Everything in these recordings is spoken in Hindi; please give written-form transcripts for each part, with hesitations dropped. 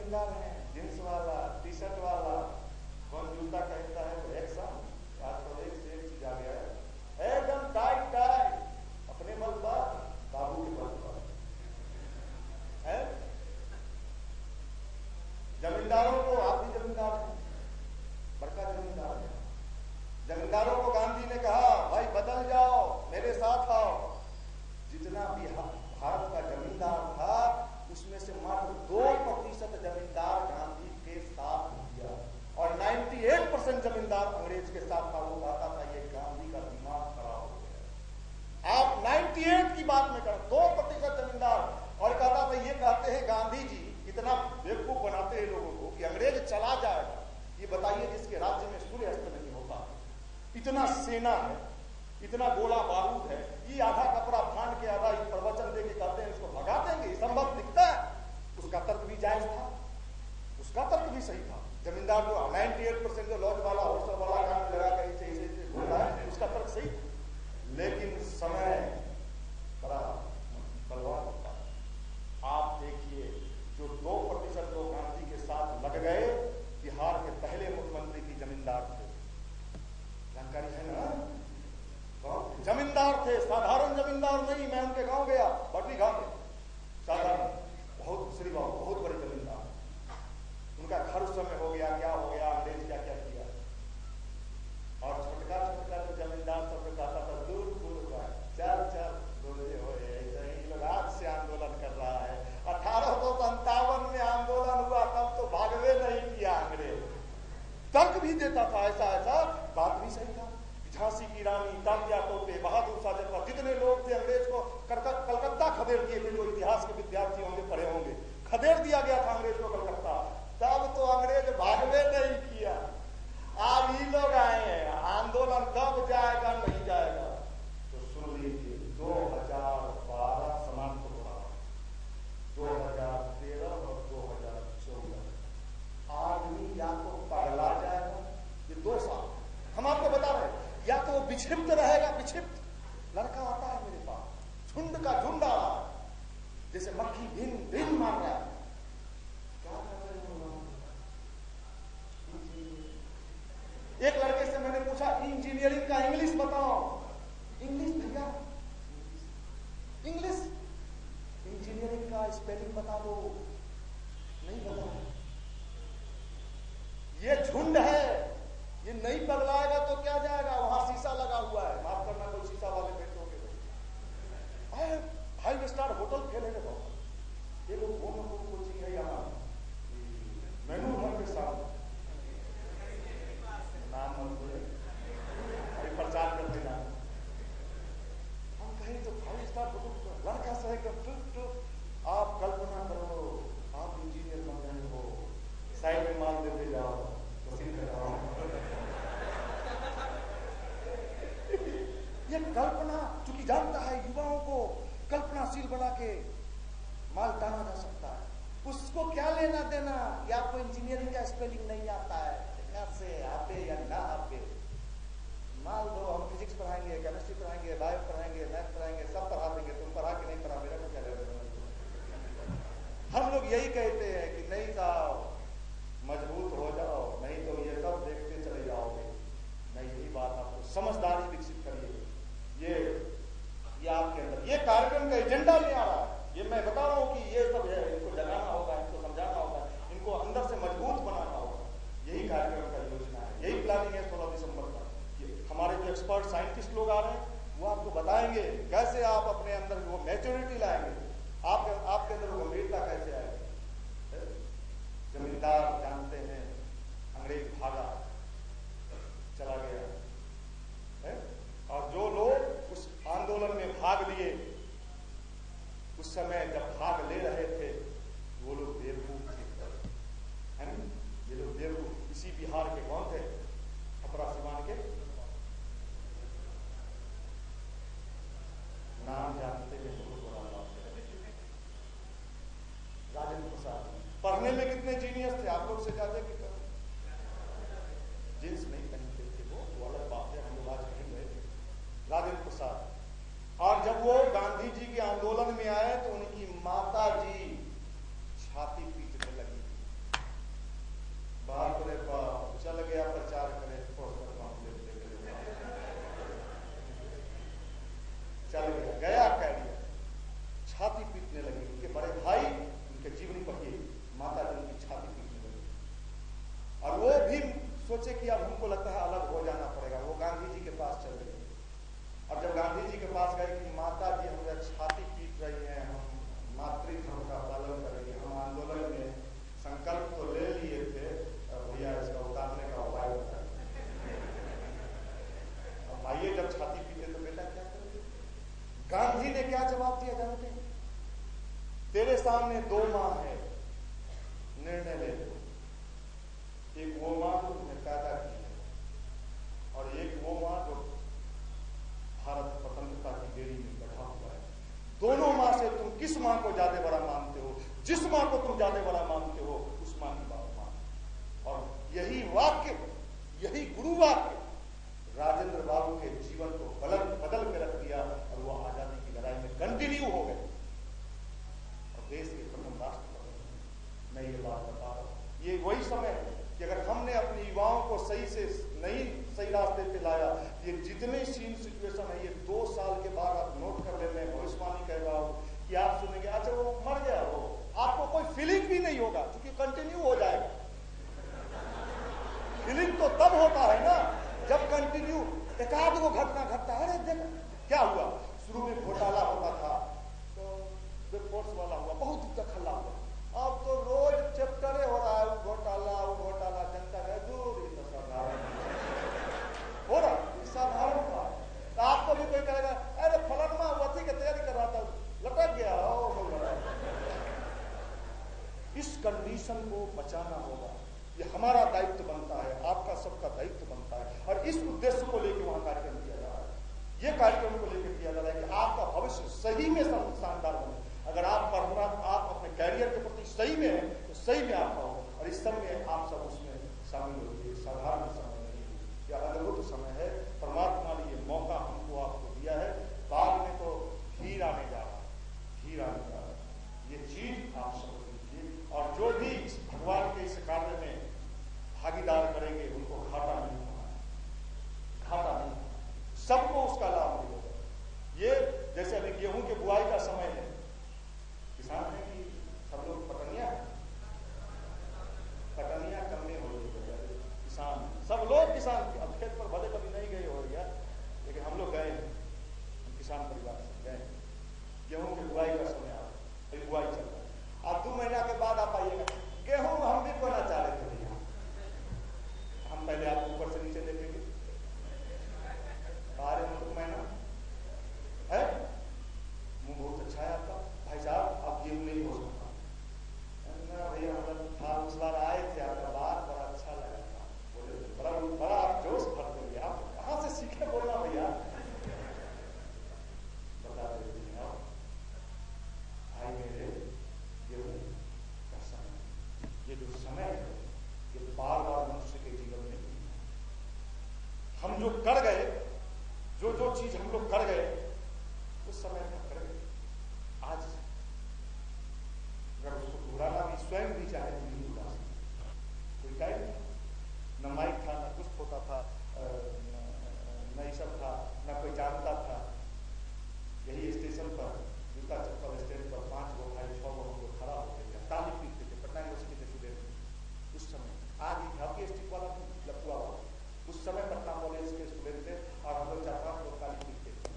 जमींदार हैं, जींस वाला, टी शर्ट वाला, कौन जूता कहता है वो एक्शन, आज तो एक से एक चीज आ गया है, एकदम टाइट टाइट, अपने बल पर, बाबू के बल पर है। जमींदारों को, आप भी जमींदार हैं, बड़का जमींदार है, जमींदारों को गांधी ने कहा भाई बदल जाओ, मेरे साथ आओ। जितना भी भारत का जमींदार था उसमें से मात्र 2% जमींदार गांधी के साथ दिया और 98% जमींदार अंग्रेज के साथ था। वो कहता था ये गांधी का दिमाग खराब हो गया। आप 98 की बात में करें, 2% जमींदार, और कहता था ये कहते हैं गांधी जी इतना बेवकूफ बनाते हैं लोगों को कि अंग्रेज चला जाएगा। ये बताइए जिसके राज्य में सूर्य अस्त नहीं होता, इतना सेना है, इतना गोला बारूद है, ये आधा कपड़ा फाड़ के आधा प्रवचन दे के कहते हैं इसको भगा देंगे, संभव दिखता है। उसका तर्क भी जायज था, उसका तर्क भी सही था। जमींदार जो 98% जो लॉज वाला, हॉस्टल वाला काम लगा कर इसे होता है, उसका तर्क सही था। लेकिन समय बड़ा बलवान होता है। आप देखिए जो 2% लोग गांधी के साथ लग गए, बिहार के पहले मुख्यमंत्री भी जमींदार थे, जानकारी है ना? जमींदार थे, साधारण जमींदार नहीं। मैं उनके गांव गया, बटवी गांव में, साधारण, बहुत श्री बाबू, बहुत बड़े जमींदार। उनका घर उस समय हो गया, क्या हो गया, अंग्रेज क्या क्या किया। और छोटका छोटका जो जमींदार सब कहता था दूर दूर हुआ, चल चल बोले हो, लोग आज से आंदोलन कर रहा है। 1857 में आंदोलन हुआ, तब तो भागवे नहीं किया अंग्रेज। तर्क भी देता था, ऐसा ऐसा बात भी सही था। झांसी की रानी, तात्या तोपे, बहादुर शाह जफर, जितने लोग थे अंग्रेज को कलकत्ता खदेड़ दिए थे। जो इतिहास के विद्यार्थी होंगे, पढ़े होंगे, खदेड़ दिया गया था अंग्रेज को कलकत्ता। तब तो अंग्रेज भागवे नहीं किया। अब ये लोग आए हैं, आंदोलन कब जाएगा नहीं जाएगा तो सुन लीजिए, 2012 समाप्त हो रहा, 2013 और 2014 आदमी या तो पगला जाएगा। ये 2 साल हम आपको बता रहे हैं, या तो वो विक्षिप्त रहेगा। विक्षिप्त लड़का आता है मेरे पास, झुंड का झुंड आ रहा है, जैसे मक्खी भिन भिन मार रहा है। क्या कर रहे हो? एक लड़के से मैंने पूछा इंजीनियरिंग का इंग्लिश बताओ। इंग्लिश भैया, इंग्लिश, इंजीनियरिंग का स्पेलिंग बता दो। नहीं बता। ये झुंड है, ये नहीं पगलाएगा तो क्या जाएगा? वहां शीशा लगा हुआ है, माफ करना कोई शीशा वाले बैठे होंगे। 5 स्टार होटल फेल है बाबा। ये लोग कोचिंग है यहाँ मैनू घर के साथ, नाम मत बोले, अभी प्रचार कर देना। हम कहें तो 5 स्टार होटल, लड़का से एकदम आप कल्पना करो, आप इंजीनियर बन रहे हो, साइड में माल देते जाओ, ये कल्पना, चूंकि जानता है युवाओं को कल्पनाशील बना के माल टाना जा सकता है। उसको क्या लेना देना कि आपको इंजीनियरिंग का स्पेलिंग नहीं आता है, कैसे आते या ना आते। माल दो, हम फिजिक्स पढ़ाएंगे, केमिस्ट्री पढ़ाएंगे, बायो पढ़ाएंगे, मैथ पढ़ाएंगे, सब पढ़ा देंगे, तुम पढ़ा के नहीं पढ़ा, मेरा को क्या लेना। हम लोग यही कहते हैं कि नहीं साहब मजबूत हो जाओ, नहीं तो ये सब देखते चले जाओगे। नहीं, यही बात आपको समझदारी विकसित करिए। ये आपके अंदर ये कार्यक्रम का एजेंडा में आ रहा है। ये मैं बता रहा हूं कि ये सब है, इनको जगाना होगा, इनको समझाना होगा, इनको अंदर से मजबूत बनाना होगा। यही कार्यक्रम का योजना है, यही प्लानिंग है 16 दिसंबर का। हमारे जो एक्सपर्ट साइंटिस्ट लोग आ रहे हैं वो आपको बताएंगे कैसे आप अपने अंदर वो मैच्योरिटी लाएंगे, आपके अंदर वो गंभीरता कैसे आएगी। जमींदार जानते हैं अंग्रेज भागा, चला गया है, और जो लोग उस आंदोलन में भाग लिए, उस समय जब भाग ले रहे थे वो लोग बेवकूफ थे, है ना? ये लोग बेवकूफ। इसी बिहार के कौन थे? अपरा सिवान के नाम जानते हैं, राजेंद्र प्रसाद। पढ़ने में कितने जीनियस थे, आप लोग से ज्यादा की तरह। जींस नहीं पहनते थे वो अलग बात है, हम लोग आज नहीं गए थे। राजेंद्र प्रसाद। और जब वो गांधी जी के आंदोलन में आए तो उनकी माता जी छाती पीटने लगी, सोचे कि अब हमको लगता है अलग हो जाना पड़ेगा। वो गांधी जी के पास चल गए, और जब गांधी जी के पास गए कि माता जी हमें छाती पीट रही हैं, हम मातृधर्म का पालन करेंगे, हम आंदोलन में संकल्प तो ले लिए थे, भैया इसका उतारने का उपाय बताइए। अब आइए जब छाती पीटे तो बेटा क्या करेंगे? गांधी ने क्या जवाब दिया जानते हैं? तेरे सामने दो मां है, निर्णय ले लो। एक वो मां जो तुम्हें पैदा की है, और एक वो मां जो भारत स्वतंत्रता की बेड़ी में बैठा हुआ है। दोनों मां से तुम किस मां को ज्यादा बड़ा मानते हो? जिस मां को तुम ज्यादा बड़ा मानते हो उस मां की बात मान। और यही वाक्य, यही गुरु वाक्य राजेंद्र बाबू के जीवन को बदल के रख दिया, और वो आजादी की लड़ाई में कंटिन्यू हो गए और देश के प्रथम राष्ट्रपति। मैं ये बात बता रहा हूं, ये वही समय है कि अगर हमने अपने युवाओं को सही रास्ते पे लाया, ये जितने सीन सिचुएशन है, ये 2 साल के बाद आप नोट कर लेते हैं। भविष्यवाणी कह रहा हूं कि आप सुनेंगे अच्छा वो मर गया, हो आपको कोई फीलिंग भी नहीं होगा, क्योंकि कंटिन्यू हो जाएगा। फीलिंग तो तब होता है ना जब कंटिन्यू एक आध वो घटना घटता है। अरे देखो क्या हुआ, शुरू में घोटाला होता था तो फोर्स वाला हुआ, बहुत दूर तक हल्ला हुआ। अब तो रोज चैप्टर हो रहा है, वो घोटाला जनता है दूर, ये तो साधारण हो रहा, साधारण बात। तो आपको भी कोई कहेगा अरे फलाना हुआ थी कि तैयारी कर रहा था, लटक गया हो गया। इस कंडीशन को बचाना होगा, ये हमारा दायित्व बनता है, आपका सबका दायित्व बनता है। और इस उद्देश्य को लेकर वहां कार्यक्रम किया जा रहा है। ये कार्यक्रम को लेकर किया जा रहा है कि आपका भविष्य सही में शानदार बने। अगर आप अपने कैरियर के प्रति सही में है तो सही में आपका हो, और इस समय आप सब उसमें शामिल होइए। साधारण समय नहीं, यह अद्भुत समय है। परमात्मा ने ये मौका हमको आपको दिया है। बाद में तो हीर आने जा रहा है, हीर आने जा रहा है। ये चीज आप समझ लीजिए, और जो भी इस भगवान के इस कार्य में भागीदार करेंगे उनको घाटा नहीं होना, घाटा नहीं, सबको उसका लाभ मिलेगा। ये जैसे अभी गेहूं के बुआई का समय है, किसान है कि सब लोग पटनिया करने हो रही है, किसान सब लोग किसान, अब खेत पर भले कभी नहीं गए हो गया, लेकिन हम लोग गए, हम किसान परिवार से गए। गेहूं के बुआई का समय आ रहा, बुआई चल रहा है। अब 2 महीना के बाद आप आइएगा, गेहूं हम भी बोना चाह रहे थे भैया, हम पहले आपको ऊपर से नीचे देखेंगे, बाहर 2 महीना है, मुंह बहुत अच्छा है आपका भाई साहब, अब गेहूं नहीं हो सकता ना भैया। मतलब था उस बार आए थे, आपका बात बड़ा अच्छा लगा था, बोले बड़ा आप जोश भरते हुए, आप कहाँ से सीखे बोलना भैया, बता देते हैं आप भाई मेरे। गेहूं का समय, ये जो समय है ये बार बार मनुष्य के जीवन में हम जो कर गए, जो चीज हम लोग कर गए उस समय तक कर गए। आज अगर उसको दोहराना भी स्वयं भी चाहे तो नहीं दोहरा सकते। कोई टाइम न माइक था, न कुछ होता था, न ये सब था, न कोई जानता था। यही स्टेशन पर जूता चप्पल स्टैंड पर 5 गो भाई 6 गो हम लोग खड़ा होते थे, ताली पीटते थे। पटना यूनिवर्सिटी के स्टूडेंट उस समय, आज ही हॉकी स्टिक वाला लपुआ वाला, उस समय पटना कॉलेज के स्टूडेंट थे और हम लोग 4-5 लोग ताली पीटते थे।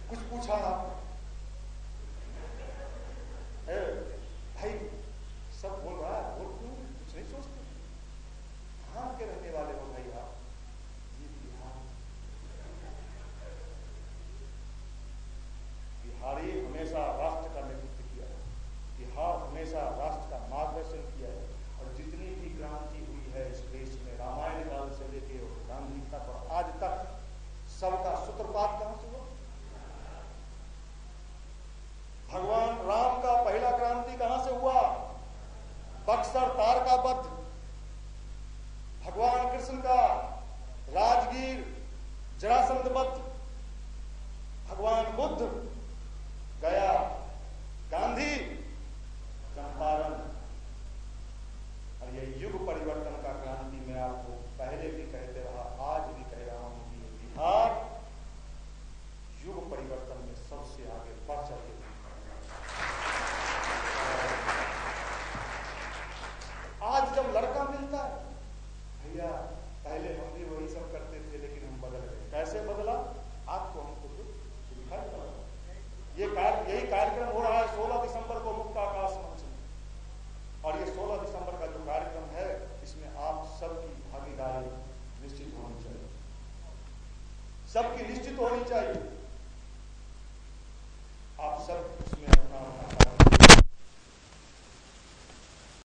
कुछ पूछा आपने? भाई सब बोल रहा है, बोल क्यों कुछ नहीं सोचते? कहां के रहने वाले हो भाई आप? ये बिहार। बिहारी हमेशा राष्ट्र का नेतृत्व किया है, बिहार हमेशा राष्ट्र का मार्गदर्शन किया है। और जितनी भी क्रांति हुई है इस देश में, रामायण काल से लेकर गांधी तक और आज तक, सबका सूत्रपात कहां से हुआ? भगवान राम का पहला क्रांति कहां से हुआ? बक्सर तारका बद्ध। भगवान कृष्ण का राजगीर जरासंध बद्ध। भगवान बुद्ध गया, गांधी चंपारण। और ये युग परिवर्तन का क्रांति मैं आपको पहले भी कहते रहा, आज भी कह रहा हूं कि बिहार युग परिवर्तन में सबसे आगे बढ़ चुके। आज जब लड़का मिलता है, भैया पहले हम भी वही सब करते थे लेकिन हम बदल गए। कैसे बदला? आपको हमको दिखाई पड़ा। यही कार्यक्रम हो रहा है 16 दिसंबर को मुक्त आकाश मंच में। और ये 16 दिसंबर का जो कार्यक्रम है, इसमें आप सबकी भागीदारी निश्चित होनी चाहिए, सबकी निश्चित होनी चाहिए।